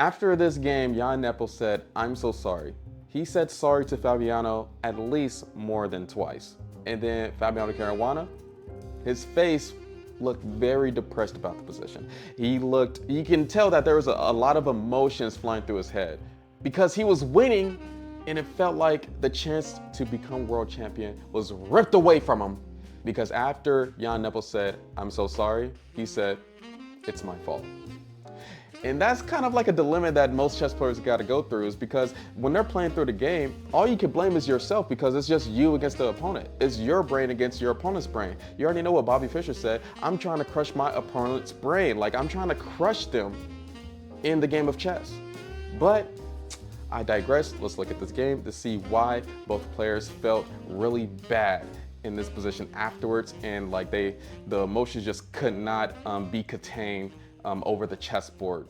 After this game, Jan Nepal said, "I'm so sorry." He said sorry to Fabiano at least more than twice. And then Fabiano Caruana, his face looked very depressed about the position. You can tell that there was a lot of emotions flying through his head because he was winning and it felt like the chance to become world champion was ripped away from him because after Jan Nepal said, "I'm so sorry," he said, "It's my fault." And that's kind of like a dilemma that most chess players got to go through is because when they're playing through the game, all you can blame is yourself because it's just you against the opponent. It's your brain against your opponent's brain. You already know what Bobby Fischer said. "I'm trying to crush my opponent's brain." Like I'm trying to crush them in the game of chess. But I digress. Let's look at this game to see why both players felt really bad in this position afterwards, and like the emotions just could not be contained over the chessboard.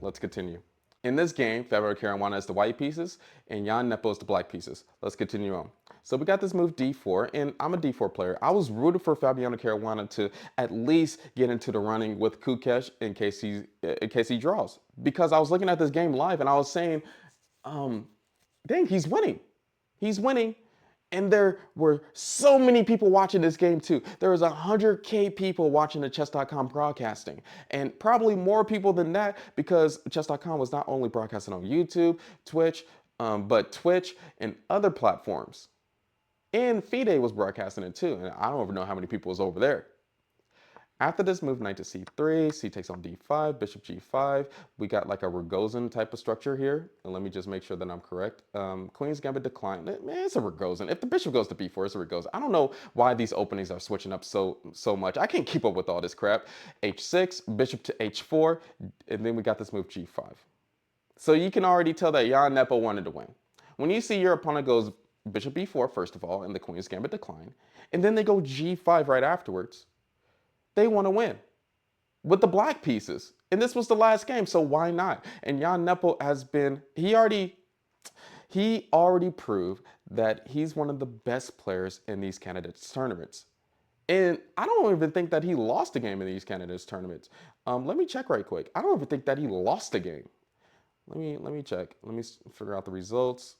Let's continue. In this game, Fabiano Caruana has the white pieces and Jan Nepal is the black pieces. Let's continue on. So we got this move d4, and I'm a d4 player. I was rooted for Fabiano Caruana to at least get into the running with Kukesh in case he draws, because I was looking at this game live and I was saying, dang, he's winning. He's winning. And there were so many people watching this game too. There was 100K people watching the chess.com broadcasting. And probably more people than that because chess.com was not only broadcasting on YouTube, Twitch, but Twitch and other platforms. And FIDE was broadcasting it too. And I don't even know how many people was over there. After this move, knight to c3, c takes on d5, bishop g5. We got like a Rogozin type of structure here. And let me just make sure that I'm correct. Queen's Gambit decline. Man, it's a Rogozin. If the bishop goes to b4, it's a Rogozin. I don't know why these openings are switching up so much. I can't keep up with all this crap. h6, bishop to h4, and then we got this move g5. So you can already tell that Jan Nepal wanted to win. When you see your opponent goes bishop b4 first of all, and the Queen's Gambit decline, and then they go g5 right afterwards, they want to win with the black pieces. And this was the last game, so why not? And Jan Nepal has been, he already proved that he's one of the best players in these candidates tournaments. And I don't even think that he lost a game in these candidates tournaments. Let me check right quick. I don't even think that he lost a game. Let me check. Let me figure out the results.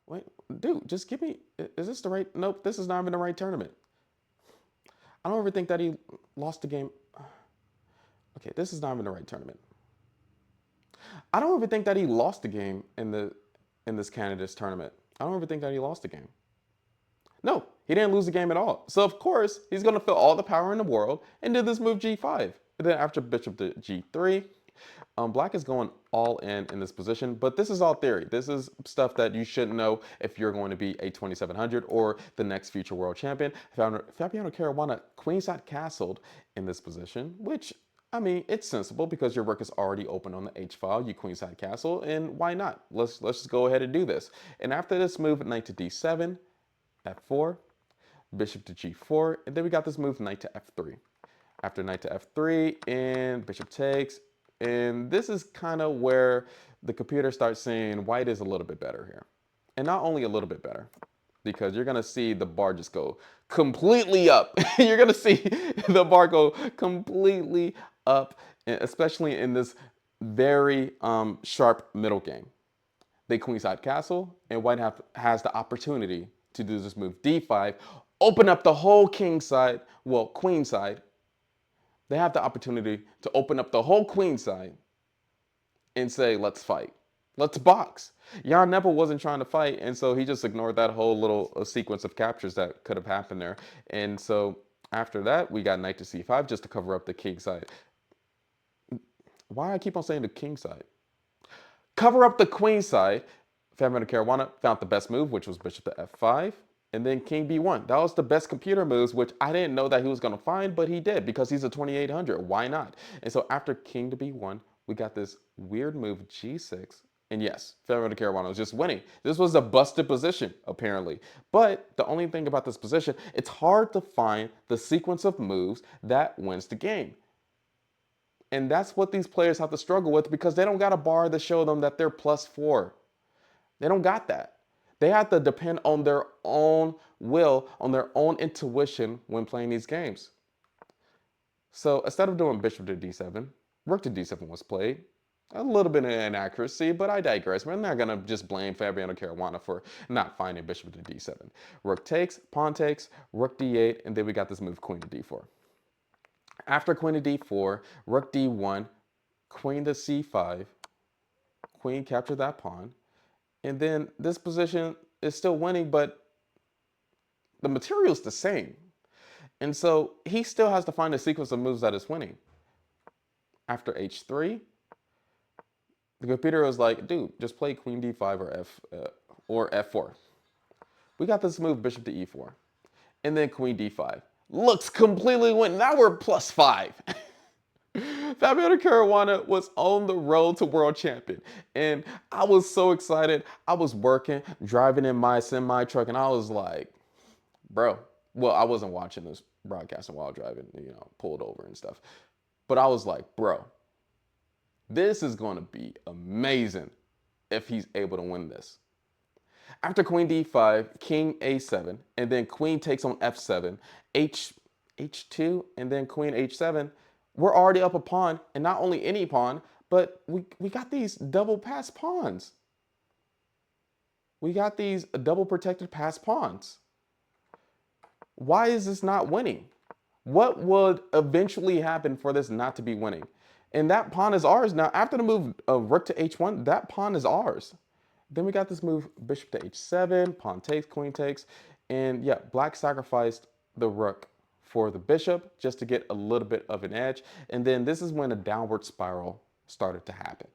Wait, dude, just give me, is this the right, nope, this is not even the right tournament. I don't ever think that he lost the game. Okay, this is not even the right tournament. I don't ever think that he lost the game in this candidates tournament. I don't ever think that he lost the game. No, he didn't lose the game at all. So of course he's gonna feel all the power in the world and did this move g5. And then after bishop to g3, black is going all in this position, but this is all theory. This is stuff that you should know if you're going to be a 2700 or the next future world champion. Fabiano Caruana queenside castled in this position, which, I mean, it's sensible because your rook is already open on the H file. You queenside castle, and why not? Let's just go ahead and do this. And after this move, knight to d7, f4, bishop to g4, and then we got this move, knight to f3. After knight to f3 and bishop takes, and this is kind of where the computer starts saying white is a little bit better here. And not only a little bit better, because you're gonna see the bar just go completely up. You're gonna see the bar go completely up, especially in this very sharp middle game. They queenside castle, and white has the opportunity to do this move d5, open up the whole king side, well, queen side. They have the opportunity to open up the whole queen side and say, let's fight. Let's box. Jan Nepal wasn't trying to fight, and so he just ignored that whole little sequence of captures that could have happened there. And so after that, we got knight to c5 just to cover up the king side. Why I keep on saying the king side? Cover up the queen side. Fabiano Caruana found the best move, which was bishop to f5. And then king b1. That was the best computer moves, which I didn't know that he was going to find, but he did because he's a 2800. Why not? And so after king to b1, we got this weird move g6. And yes, Fabiano Caruana was just winning. This was a busted position, apparently. But the only thing about this position, it's hard to find the sequence of moves that wins the game. And that's what these players have to struggle with because they don't got a bar to show them that they're +4. They don't got that. They have to depend on their own will, on their own intuition when playing these games. So instead of doing bishop to d7, rook to d7 was played. A little bit of inaccuracy, but I digress. We're not going to just blame Fabiano Caruana for not finding bishop to d7. Rook takes, pawn takes, rook d8, and then we got this move queen to d4. After queen to d4, rook d1, queen to c5, queen capture that pawn, and then this position is still winning, but the material is the same. And so he still has to find a sequence of moves that is winning. After h3, the computer was like, dude, just play queen d5 or f4. We got this move bishop to e4, and then queen d5. Looks completely win. Now we're +5. Fabiano Caruana was on the road to world champion, and I was so excited. I was working, driving in my semi truck, and I was like, bro. Well, I wasn't watching this broadcasting while driving, pulled over and stuff. But I was like, bro, this is going to be amazing if he's able to win this. After queen d5, king a7, and then queen takes on f7, h2, and then queen h7, we're already up a pawn, and not only any pawn, but we got these double pass pawns. We got these double protected pass pawns. Why is this not winning? What would eventually happen for this not to be winning? And that pawn is ours. Now, after the move of rook to h1, that pawn is ours. Then we got this move bishop to h7, pawn takes, queen takes. And yeah, black sacrificed the rook for the bishop just to get a little bit of an edge. And then this is when a downward spiral started to happen.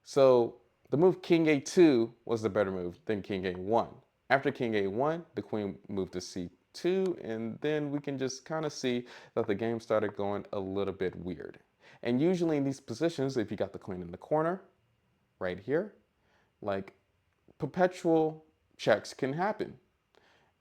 So the move king a2 was the better move than king a1. After king a1, the queen moved to c2, and then we can just kind of see that the game started going a little bit weird. And usually in these positions, if you got the queen in the corner, right here, like perpetual checks can happen.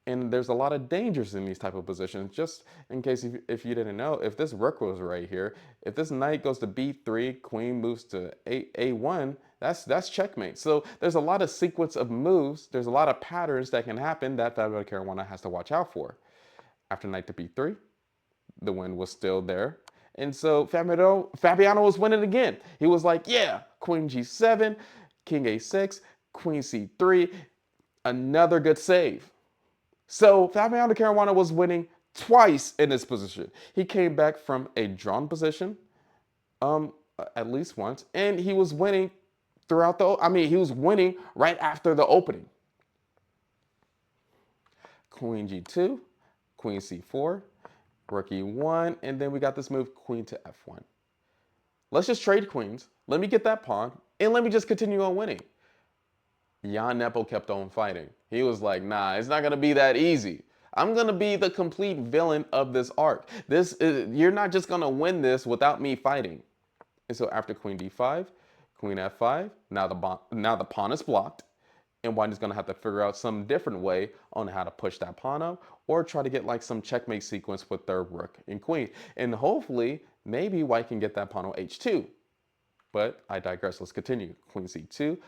And there's a lot of dangers in these type of positions. Just in case if you didn't know, if this rook was right here, if this knight goes to b3, queen moves to a1, that's checkmate. So there's a lot of sequence of moves. There's a lot of patterns that can happen that Fabiano Caruana has to watch out for. After knight to b3, the win was still there. And so Fabiano was winning again. He was like, yeah, queen g7, king a6, queen c3, another good save. So Fabiano Caruana was winning twice in this position. He came back from a drawn position, at least once, and he was winning throughout he was winning right after the opening. Queen g2, queen c4, rook e1, and then we got this move queen to f1. Let's just trade queens. Let me get that pawn, and let me just continue on winning. Jan Nepal kept on fighting. He was like, nah, it's not going to be that easy. I'm going to be the complete villain of this arc. You're not just going to win this without me fighting. And so after queen d5, queen f5, now the pawn is blocked. And white is going to have to figure out some different way on how to push that pawn up or try to get like some checkmate sequence with their rook and queen. And hopefully, maybe white can get that pawn on h2. But I digress. Let's continue. Queen c2,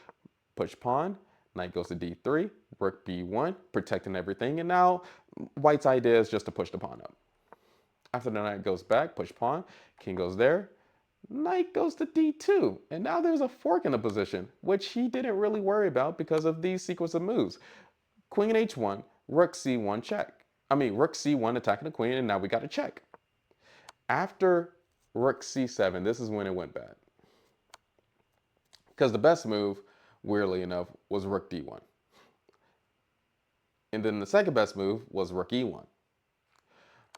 push pawn. Knight goes to d3, rook b1, protecting everything. And now white's idea is just to push the pawn up. After the knight goes back, push pawn, king goes there, knight goes to d2. And now there's a fork in the position, which he didn't really worry about because of these sequence of moves. Queen h1, rook c1 check. Rook c1 attacking the queen, and now we got a check. After rook c7, this is when it went bad. Because the best move, weirdly enough, was rook d1. And then the second best move was rook e1.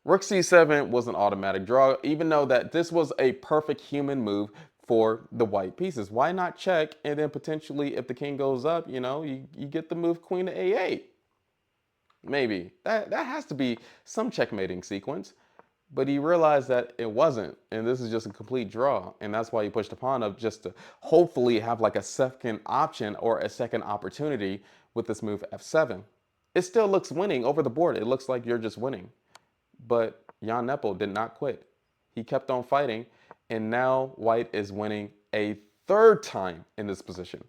Rook c7 was an automatic draw, even though that this was a perfect human move for the white pieces. Why not check, and then potentially if the king goes up, you get the move queen to a8. Maybe. That has to be some checkmating sequence. But he realized that it wasn't, and this is just a complete draw. And that's why he pushed the pawn up, just to hopefully have like a second option or a second opportunity with this move f7. It still looks winning over the board. It looks like you're just winning. But Jan Nepal did not quit. He kept on fighting, and now white is winning a third time in this position.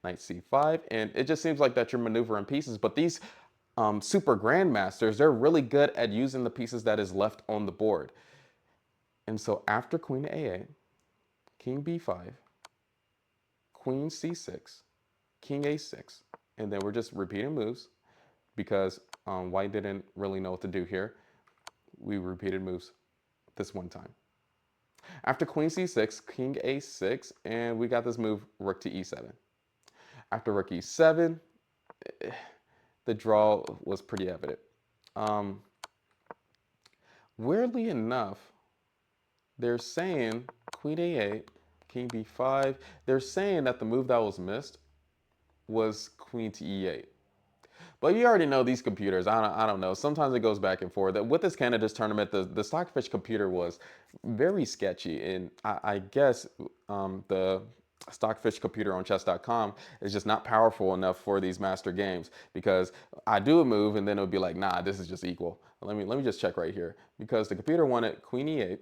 Knight c5, and it just seems like that you're maneuvering pieces, but these super grandmasters, they're really good at using the pieces that is left on the board. And so after queen to a8, king b5, queen c6, king a6, and then we're just repeating moves because white didn't really know what to do here. We repeated moves this one time. After queen c6, king a6, and we got this move rook to e7. After rook e7, the draw was pretty evident. Weirdly enough, they're saying queen a8, king b5. They're saying that the move that was missed was queen to e8. But you already know these computers. I don't know. Sometimes it goes back and forth. With this Canada's tournament, the Stockfish computer was very sketchy. And I guess the Stockfish computer on chess.com is just not powerful enough for these master games, because I do a move and then it would be like, nah, this is just equal. Let me just check right here, because the computer wanted queen e8.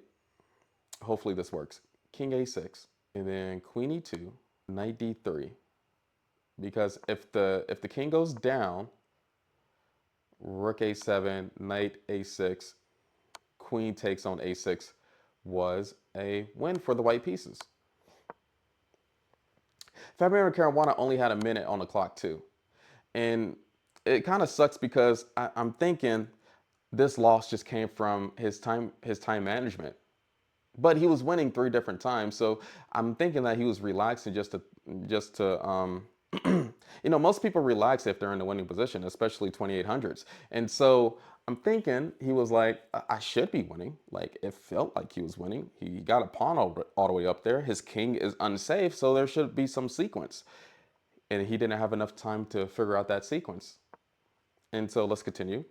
Hopefully this works. King a6, and then queen e2, knight d3. Because if the king goes down, rook a7, knight a6, queen takes on a6 was a win for the white pieces. Fabiano Caruana only had a minute on the clock too. And it kind of sucks because I'm thinking this loss just came from his time management. But he was winning 3 different times, so I'm thinking that he was relaxing just to you know, most people relax if they're in the winning position, especially 2800s. And so I'm thinking he was like, I should be winning. Like, it felt like he was winning. He got a pawn all the way up there. His king is unsafe, so there should be some sequence. And he didn't have enough time to figure out that sequence. And so let's continue.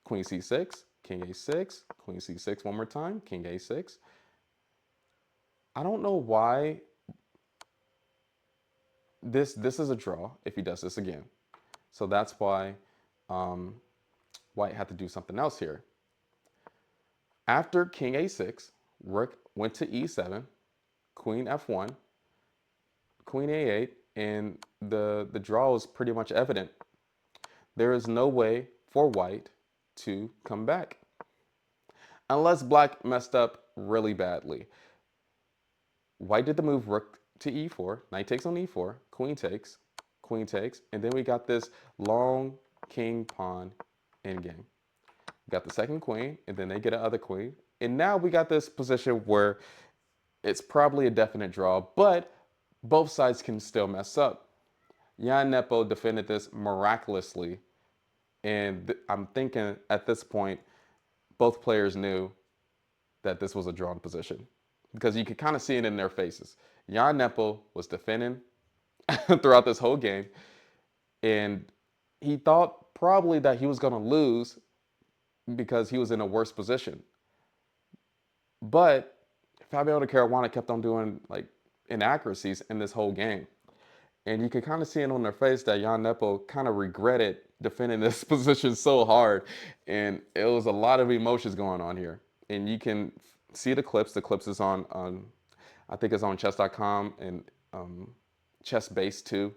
Queen c6, king a6, queen c6 one more time, king a6. I don't know why this is a draw if he does this again. So that's why white had to do something else here. After king a6, rook went to e7, queen f1, queen a8, and the draw was pretty much evident. There is no way for white to come back unless black messed up really badly. White did the move rook to e4, knight takes on e4, queen takes, and then we got this long king pawn endgame. We got the second queen, and then they get another queen. And now we got this position where it's probably a definite draw, but both sides can still mess up. Jan Nepo defended this miraculously, and I'm thinking at this point, both players knew that this was a drawn position, because you could kind of see it in their faces. Jan Nepo was defending throughout this whole game, and he thought probably that he was going to lose because he was in a worse position. But Fabiano Caruana kept on doing like inaccuracies in this whole game. And you could kind of see it on their face that Jan Nepo kind of regretted defending this position so hard. And it was a lot of emotions going on here. And you can see the clips. The clips is on I think it's on chess.com and ChessBase too.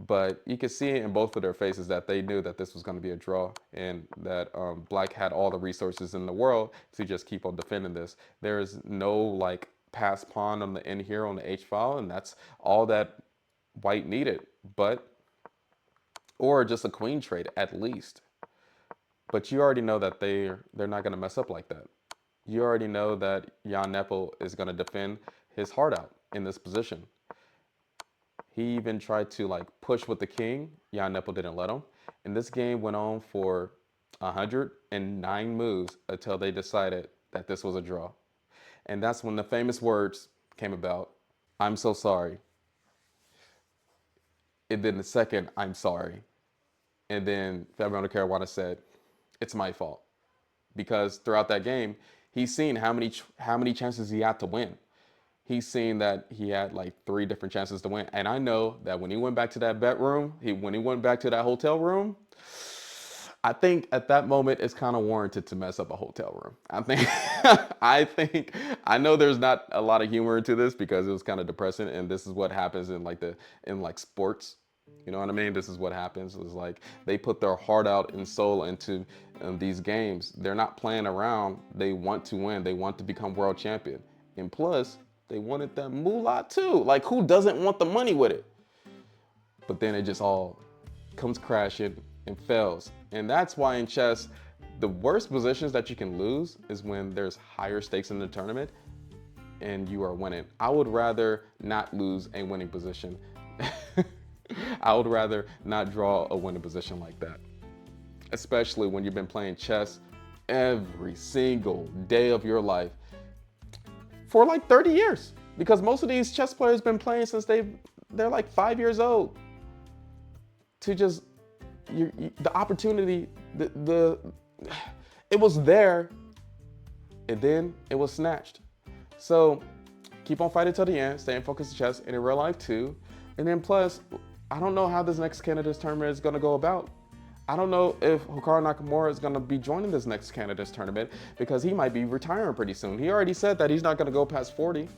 But you could see it in both of their faces that they knew that this was going to be a draw, and that black had all the resources in the world to just keep on defending this. There is no like pass pawn on the end here on the H file, and that's all that white needed. Or just a queen trade at least. But you already know that they're not going to mess up like that. You already know that Jan Nepo is going to defend his heart out in this position. He even tried to like push with the king. Jan Nepo didn't let him. And this game went on for 109 moves until they decided that this was a draw. And that's when the famous words came about. I'm so sorry. And then the second, I'm sorry. And then Fabiano Caruana said, it's my fault. Because throughout that game, he's seen how many chances he had to win. He's seen that he had like 3 different chances to win. And I know that when he went back to that bedroom, when he went back to that hotel room, I think at that moment it's kind of warranted to mess up a hotel room. I know there's not a lot of humor into this because it was kind of depressing, and this is what happens in like sports. You know what I mean? This is what happens. It's like they put their heart out and soul into these games. They're not playing around. They want to win. They want to become world champion. And plus, they wanted that moolah too. Like, who doesn't want the money with it? But then it just all comes crashing and fails. And that's why in chess, the worst positions that you can lose is when there's higher stakes in the tournament and you are winning. I would rather not lose a winning position. I would rather not draw a winning position like that, especially when you've been playing chess every single day of your life for like 30 years, because most of these chess players been playing since they're like 5 years old. To just, the opportunity, it was there, and then it was snatched. So keep on fighting till the end, staying focused in chess and in real life too. And then plus, I don't know how this next candidates tournament is going to go about. I don't know if Hikaru Nakamura is going to be joining this next candidates tournament, because he might be retiring pretty soon. He already said that he's not going to go past 40.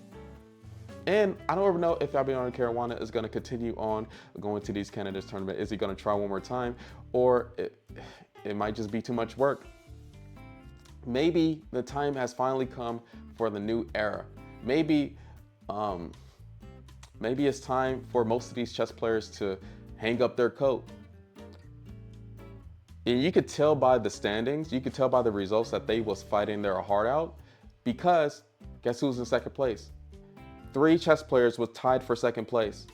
And I don't ever know if Fabiano Caruana is going to continue on going to these candidates tournament. Is he going to try one more time, or it might just be too much work? Maybe the time has finally come for the new era. Maybe it's time for most of these chess players to hang up their coat. And you could tell by the standings, you could tell by the results that they was fighting their heart out, because guess who's in second place? 3 chess players was tied for second place: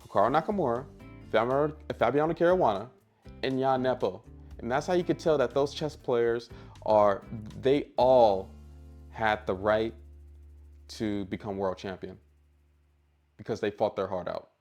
Hikaru Nakamura, Fabiano Caruana, and Jan Nepomuk. And that's how you could tell that those chess players they all had the right to become world champion, because they fought their heart out.